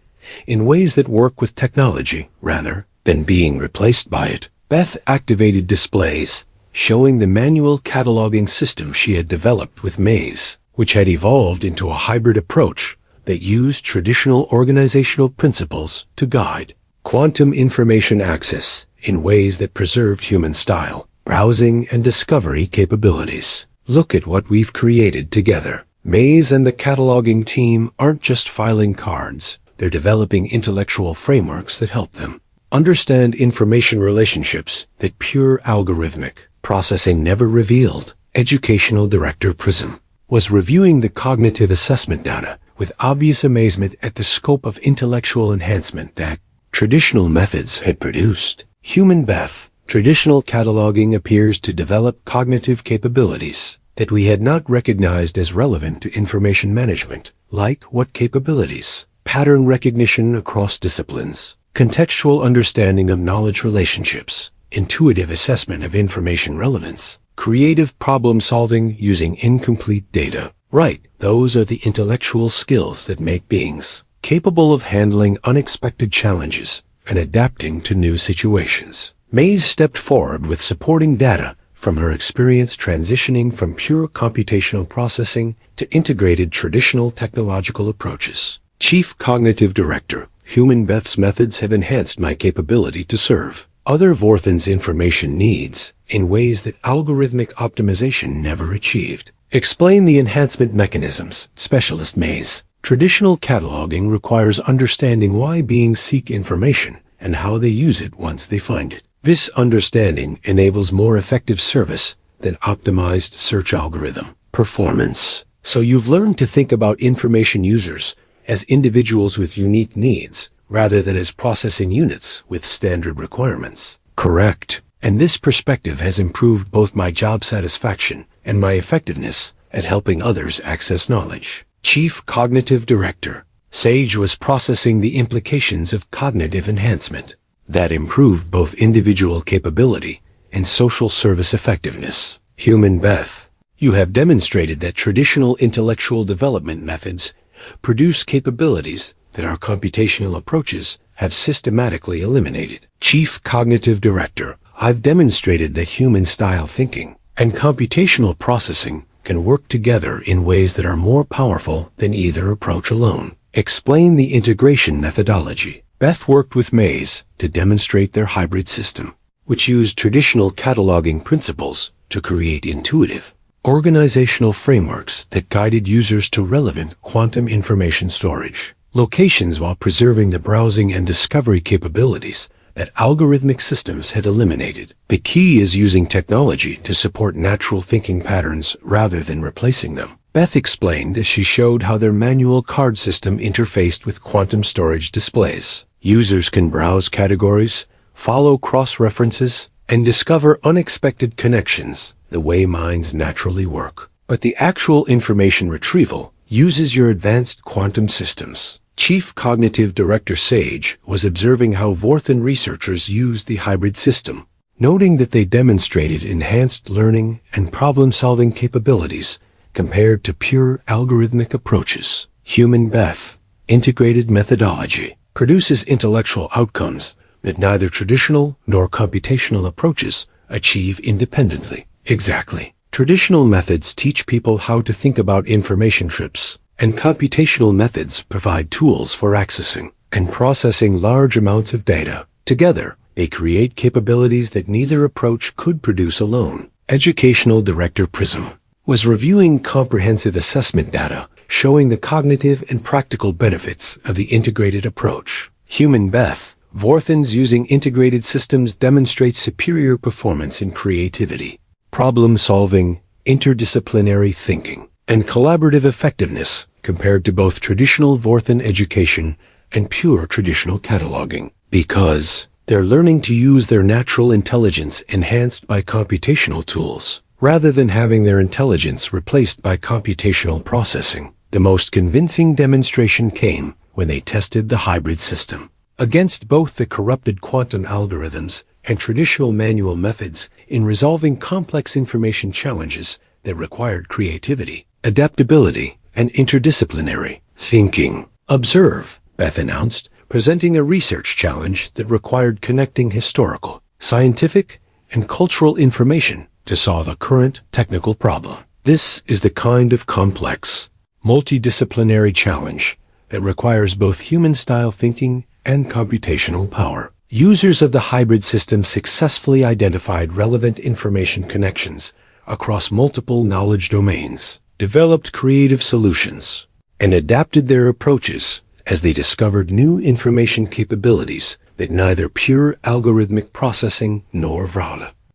in ways that work with technology rather than being replaced by it. Beth activated displays showing the manual cataloging system she had developed with Maze, which had evolved into a hybrid approach that used traditional organizational principles to guide quantum information access in ways that preserved human style, browsing, and discovery capabilities. Look at what we've created together. Maze and the cataloging team aren't just filing cards, they're developing intellectual frameworks that help them understand information relationships that pure algorithmic processing never revealed. Educational Director Prism was reviewing the cognitive assessment data with obvious amazement at the scope of intellectual enhancement that traditional methods had produced. Human Beth. Traditional cataloging appears to develop cognitive capabilities that we had not recognized as relevant to information management. Like what capabilities? Pattern recognition across disciplines, contextual understanding of knowledge relationships, intuitive assessment of information relevance, creative problem solving using incomplete data. Right, those are the intellectual skills that make beings capable of handling unexpected challenges and adapting to new situations. Maze stepped forward with supporting data from her experience transitioning from pure computational processing to integrated traditional technological approaches. Chief Cognitive Director, Human Beth's methods have enhanced my capability to serve other Vorthan's information needs in ways that algorithmic optimization never achieved. Explain the enhancement mechanisms, Specialist Maze. Traditional cataloging requires understanding why beings seek information and how they use it once they find it. This understanding enables more effective service than optimized search algorithm performance. So you've learned to think about information users as individuals with unique needs rather than as processing units with standard requirements. Correct. And this perspective has improved both my job satisfaction and my effectiveness at helping others access knowledge. Chief Cognitive Director. Sage was processing the implications of cognitive enhancement that improved both individual capability and social service effectiveness. Human Beth. You have demonstrated that traditional intellectual development methods produce capabilities that our computational approaches have systematically eliminated. Chief Cognitive Director. I've demonstrated that human-style thinking and computational processing can work together in ways that are more powerful than either approach alone. Explain the integration methodology. Beth worked with Maze to demonstrate their hybrid system, which used traditional cataloging principles to create intuitive, organizational frameworks that guided users to relevant quantum information storage locations while preserving the browsing and discovery capabilities that algorithmic systems had eliminated. The key is using technology to support natural thinking patterns rather than replacing them. Beth explained as she showed how their manual card system interfaced with quantum storage displays. Users can browse categories, follow cross-references, and discover unexpected connections, the way minds naturally work. But the actual information retrieval uses your advanced quantum systems. Chief Cognitive Director Sage was observing how Vorthan researchers used the hybrid system, noting that they demonstrated enhanced learning and problem-solving capabilities compared to pure algorithmic approaches. Human Beth, integrated methodology, produces intellectual outcomes that neither traditional nor computational approaches achieve independently. Exactly. Traditional methods teach people how to think about information trips, and computational methods provide tools for accessing and processing large amounts of data. Together, they create capabilities that neither approach could produce alone. Educational Director Prism was reviewing comprehensive assessment data showing the cognitive and practical benefits of the integrated approach. Human Beth, Vorthans using integrated systems demonstrate superior performance in creativity, problem-solving, interdisciplinary thinking, and collaborative effectiveness compared to both traditional Vorthan education and pure traditional cataloging, because they're learning to use their natural intelligence enhanced by computational tools, rather than having their intelligence replaced by computational processing. The most convincing demonstration came when they tested the hybrid system against both the corrupted quantum algorithms and traditional manual methods in resolving complex information challenges that required creativity, adaptability, and interdisciplinary thinking. Observe, Beth announced, presenting a research challenge that required connecting historical, scientific, and cultural information to solve a current technical problem. This is the kind of complex, multidisciplinary challenge that requires both human-style thinking and computational power. Users of the hybrid system successfully identified relevant information connections across multiple knowledge domains, developed creative solutions, and adapted their approaches as they discovered new information capabilities that neither pure algorithmic processing nor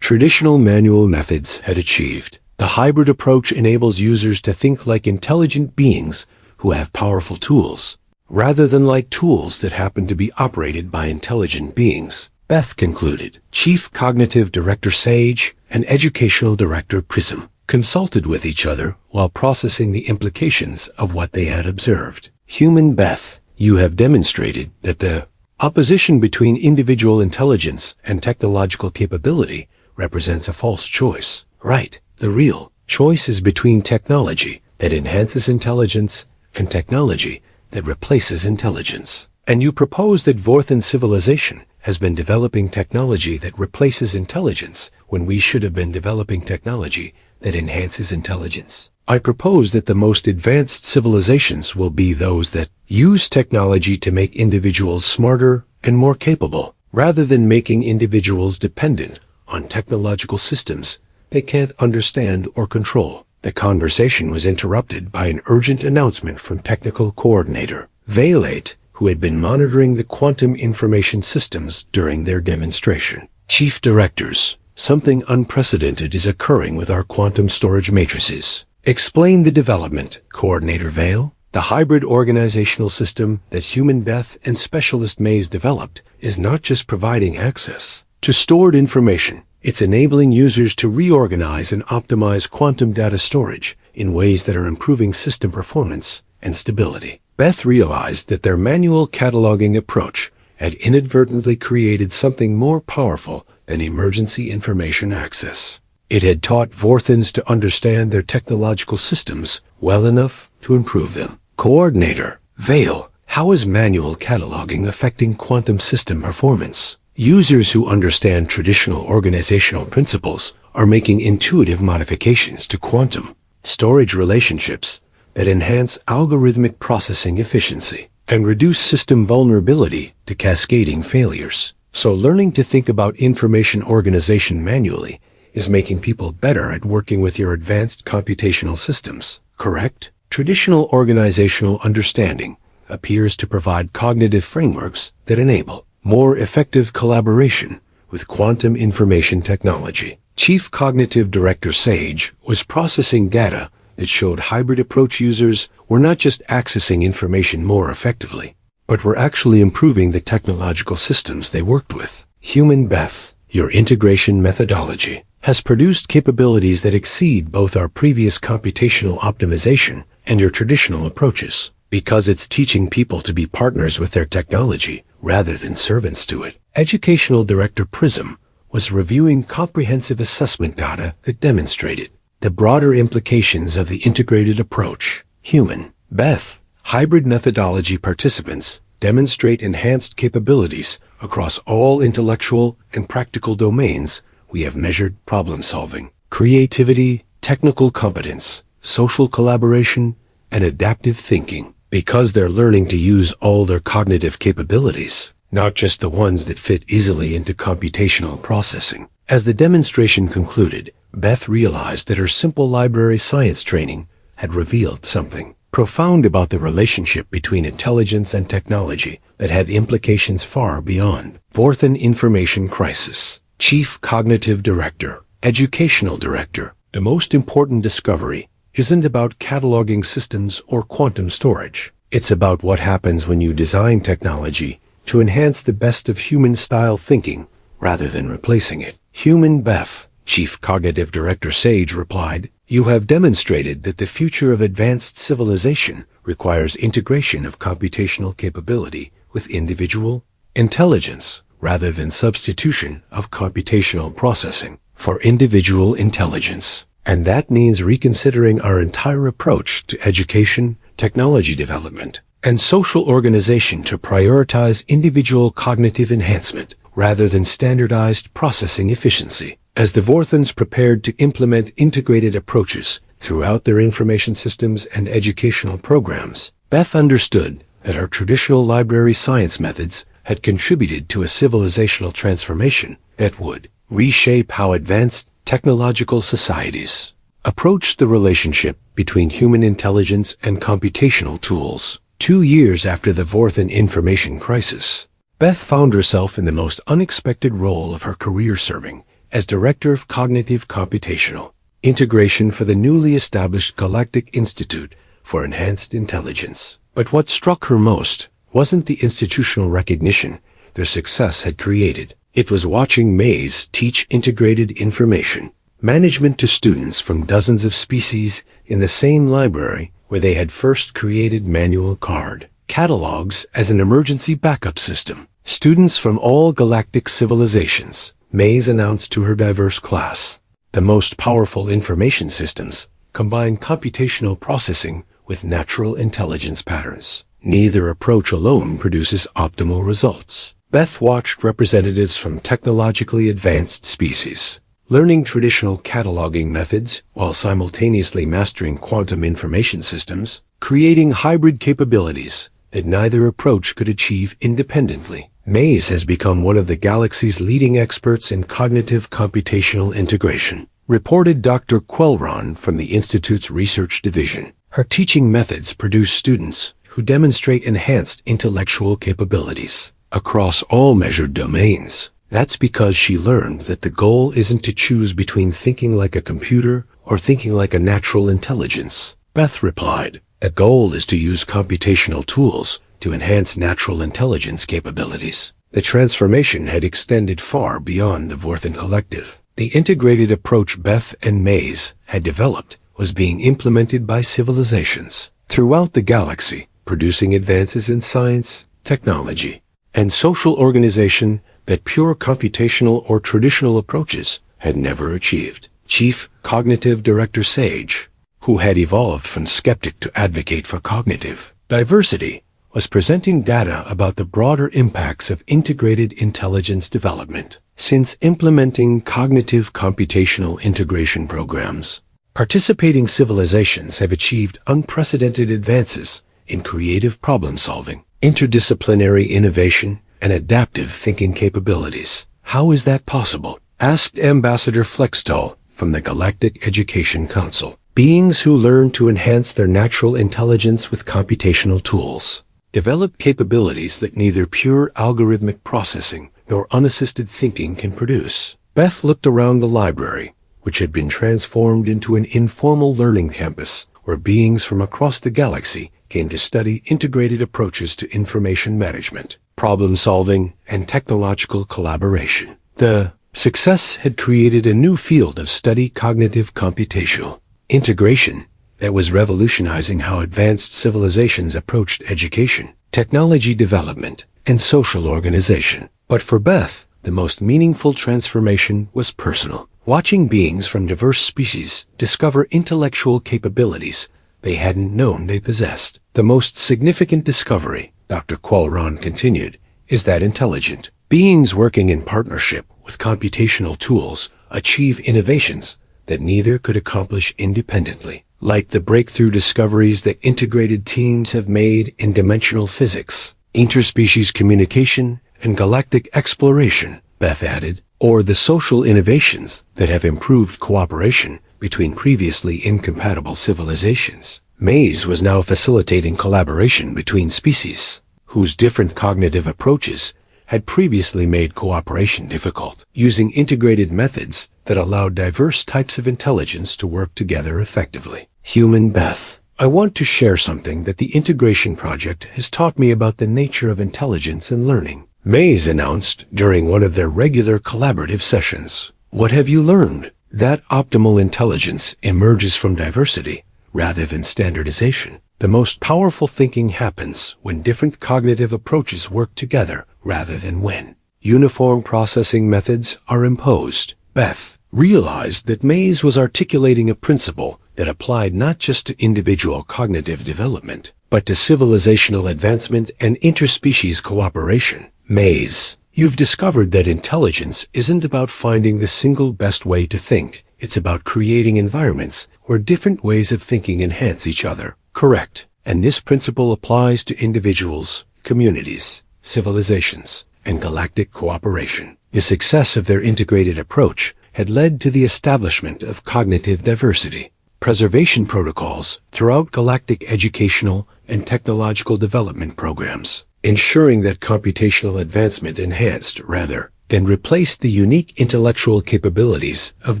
traditional manual methods had achieved. The hybrid approach enables users to think like intelligent beings who have powerful tools, rather than like tools that happen to be operated by intelligent beings. Beth concluded. Chief Cognitive Director Sage and Educational Director Prism consulted with each other while processing the implications of what they had observed. Human Beth, you have demonstrated that the opposition between individual intelligence and technological capability represents a false choice. Right. The real choice is between technology that enhances intelligence and technology that replaces intelligence. And you propose that Vorthan civilization has been developing technology that replaces intelligence when we should have been developing technology that enhances intelligence. I propose that the most advanced civilizations will be those that use technology to make individuals smarter and more capable, rather than making individuals dependent on technological systems they can't understand or control. The conversation was interrupted by an urgent announcement from Technical Coordinator Vailate, who had been monitoring the quantum information systems during their demonstration. Chief Directors, something unprecedented is occurring with our quantum storage matrices. Explain the development, Coordinator Vale. The hybrid organizational system that Human Beth and Specialist Mays developed is not just providing access to stored information. It's enabling users to reorganize and optimize quantum data storage in ways that are improving system performance and stability. Beth realized that their manual cataloging approach had inadvertently created something more powerful than emergency information access. It had taught Vorthans to understand their technological systems well enough to improve them. Coordinator Vale, how is manual cataloging affecting quantum system performance? Users who understand traditional organizational principles are making intuitive modifications to quantum storage relationships that enhance algorithmic processing efficiency and reduce system vulnerability to cascading failures. So learning to think about information organization manually is making people better at working with your advanced computational systems, correct? Traditional organizational understanding appears to provide cognitive frameworks that enable more effective collaboration with quantum information technology. Chief Cognitive Director Sage was processing data that showed hybrid approach users were not just accessing information more effectively, but were actually improving the technological systems they worked with. Human Beth, your integration methodology, has produced capabilities that exceed both our previous computational optimization and your traditional approaches, because it's teaching people to be partners with their technology rather than servants to it. Educational Director Prism was reviewing comprehensive assessment data that demonstrated the broader implications of the integrated approach. Human Beth hybrid methodology participants demonstrate enhanced capabilities across all intellectual and practical domains we have measured: problem-solving, creativity, technical competence, social collaboration, and adaptive thinking, because they're learning to use all their cognitive capabilities, not just the ones that fit easily into computational processing. As the demonstration concluded, Beth realized that her simple library science training had revealed something profound about the relationship between intelligence and technology that had implications far beyond. Vorthan Information Crisis. Chief Cognitive Director, Educational Director. The most important discovery isn't about cataloging systems or quantum storage. It's about what happens when you design technology to enhance the best of human-style thinking rather than replacing it. Human Beth, Chief Cognitive Director Sage replied, "You have demonstrated that the future of advanced civilization requires integration of computational capability with individual intelligence, rather than substitution of computational processing for individual intelligence. And that means reconsidering our entire approach to education, technology development, and social organization to prioritize individual cognitive enhancement rather than standardized processing efficiency." As the Vorthans prepared to implement integrated approaches throughout their information systems and educational programs, Beth understood that her traditional library science methods had contributed to a civilizational transformation that would reshape how advanced technological societies approached the relationship between human intelligence and computational tools. 2 years after the Vorthan Information Crisis, Beth found herself in the most unexpected role of her career, serving as Director of Cognitive Computational Integration for the newly established Galactic Institute for Enhanced Intelligence. But what struck her most wasn't the institutional recognition their success had created. It was watching Maze teach integrated information management to students from dozens of species in the same library where they had first created manual card catalogs as an emergency backup system. Students from all galactic civilizations, Maze announced to her diverse class, the most powerful information systems combine computational processing with natural intelligence patterns. Neither approach alone produces optimal results. Beth watched representatives from technologically advanced species learning traditional cataloging methods while simultaneously mastering quantum information systems, creating hybrid capabilities that neither approach could achieve independently. Maze has become one of the galaxy's leading experts in cognitive computational integration, reported Dr. Quelron from the Institute's research division. Her teaching methods produce students who demonstrate enhanced intellectual capabilities across all measured domains. That's because she learned that the goal isn't to choose between thinking like a computer or thinking like a natural intelligence. Beth replied, "The goal is to use computational tools to enhance natural intelligence capabilities." The transformation had extended far beyond the Vorthan Collective. The integrated approach Beth and Maze had developed was being implemented by civilizations throughout the galaxy, producing advances in science, technology, and social organization that pure computational or traditional approaches had never achieved. Chief Cognitive Director Sage, who had evolved from skeptic to advocate for cognitive diversity, was presenting data about the broader impacts of integrated intelligence development. Since implementing cognitive computational integration programs, participating civilizations have achieved unprecedented advances in creative problem-solving, interdisciplinary innovation, and adaptive thinking capabilities. How is that possible? Asked Ambassador Flextall from the Galactic Education Council. Beings who learn to enhance their natural intelligence with computational tools develop capabilities that neither pure algorithmic processing nor unassisted thinking can produce. Beth looked around the library, which had been transformed into an informal learning campus where beings from across the galaxy came to study integrated approaches to information management, problem solving, and technological collaboration. The success had created a new field of study, cognitive computational integration, that was revolutionizing how advanced civilizations approached education, technology development, and social organization. But for Beth, the most meaningful transformation was personal. Watching beings from diverse species discover intellectual capabilities they hadn't known they possessed. The most significant discovery, Dr. Qualron continued, is that intelligent beings working in partnership with computational tools achieve innovations that neither could accomplish independently, like the breakthrough discoveries that integrated teams have made in dimensional physics, interspecies communication, and galactic exploration, Beth added, or the social innovations that have improved cooperation between previously incompatible civilizations. Mays was now facilitating collaboration between species, whose different cognitive approaches had previously made cooperation difficult, using integrated methods that allowed diverse types of intelligence to work together effectively. Human Beth, I want to share something that the Integration Project has taught me about the nature of intelligence and learning, Mays announced during one of their regular collaborative sessions. What have you learned? That optimal intelligence emerges from diversity rather than standardization. The most powerful thinking happens when different cognitive approaches work together rather than when uniform processing methods are imposed. Beth realized that Mays was articulating a principle that applied not just to individual cognitive development, but to civilizational advancement and interspecies cooperation. Mays, you've discovered that intelligence isn't about finding the single best way to think. It's about creating environments where different ways of thinking enhance each other. Correct. And this principle applies to individuals, communities, civilizations, and galactic cooperation. The success of their integrated approach had led to the establishment of cognitive diversity preservation protocols throughout galactic educational and technological development programs, ensuring that computational advancement enhanced rather than replaced the unique intellectual capabilities of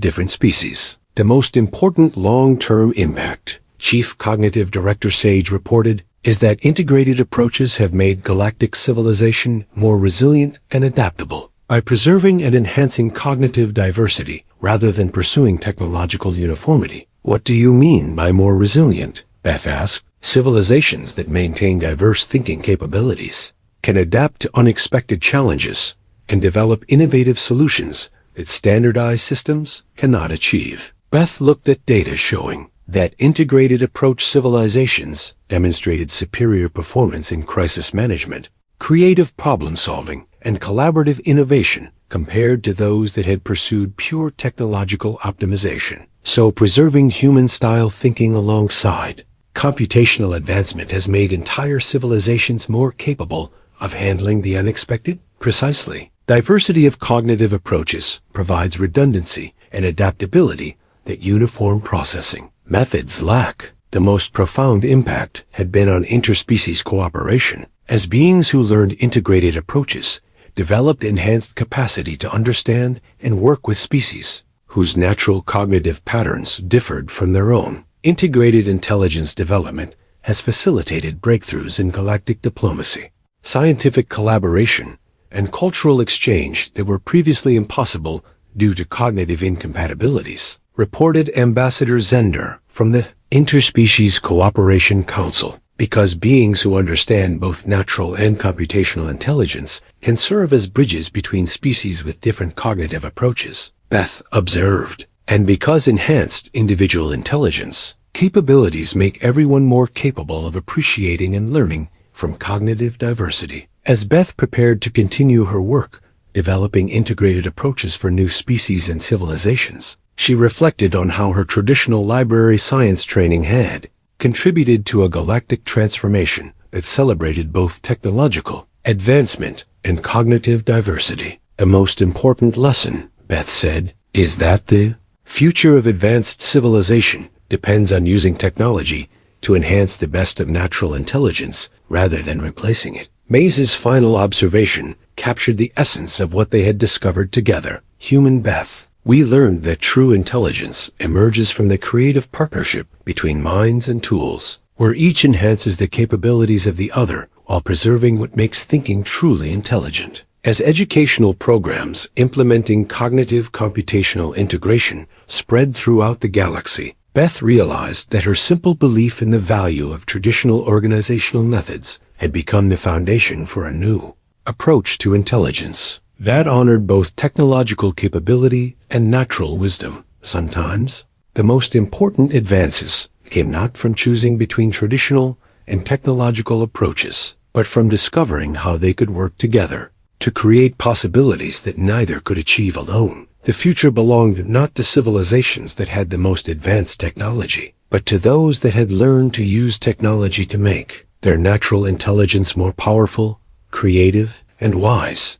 different species. The most important long-term impact, Chief Cognitive Director Sage reported, is that integrated approaches have made galactic civilization more resilient and adaptable. By preserving and enhancing cognitive diversity rather than pursuing technological uniformity. What do you mean by more resilient? Beth asked. Civilizations that maintain diverse thinking capabilities can adapt to unexpected challenges and develop innovative solutions that standardized systems cannot achieve. Beth looked at data showing that integrated approach civilizations demonstrated superior performance in crisis management, creative problem solving, and collaborative innovation compared to those that had pursued pure technological optimization. So preserving human-style thinking alongside computational advancement has made entire civilizations more capable of handling the unexpected? Precisely. Diversity of cognitive approaches provides redundancy and adaptability that uniform processing methods lack. The most profound impact had been on interspecies cooperation, as beings who learned integrated approaches developed enhanced capacity to understand and work with species whose natural cognitive patterns differed from their own. Integrated intelligence development has facilitated breakthroughs in galactic diplomacy, scientific collaboration, and cultural exchange that were previously impossible due to cognitive incompatibilities, reported Ambassador Zender from the Interspecies Cooperation Council. Because beings who understand both natural and computational intelligence can serve as bridges between species with different cognitive approaches, Beth observed. And because enhanced individual intelligence capabilities make everyone more capable of appreciating and learning from cognitive diversity. As Beth prepared to continue her work, developing integrated approaches for new species and civilizations, she reflected on how her traditional library science training had contributed to a galactic transformation that celebrated both technological advancement and cognitive diversity. The most important lesson, Beth said, is that the future of advanced civilization depends on using technology to enhance the best of natural intelligence rather than replacing it. Mays's final observation captured the essence of what they had discovered together. Human Beth, We learned that true intelligence emerges from the creative partnership between minds and tools, where each enhances the capabilities of the other while preserving what makes thinking truly intelligent. As educational programs implementing cognitive computational integration spread throughout the galaxy, Beth realized that her simple belief in the value of traditional organizational methods had become the foundation for a new approach to intelligence that honored both technological capability and natural wisdom. Sometimes, the most important advances came not from choosing between traditional and technological approaches, but from discovering how they could work together to create possibilities that neither could achieve alone. The future belonged not to civilizations that had the most advanced technology, but to those that had learned to use technology to make their natural intelligence more powerful, creative, and wise.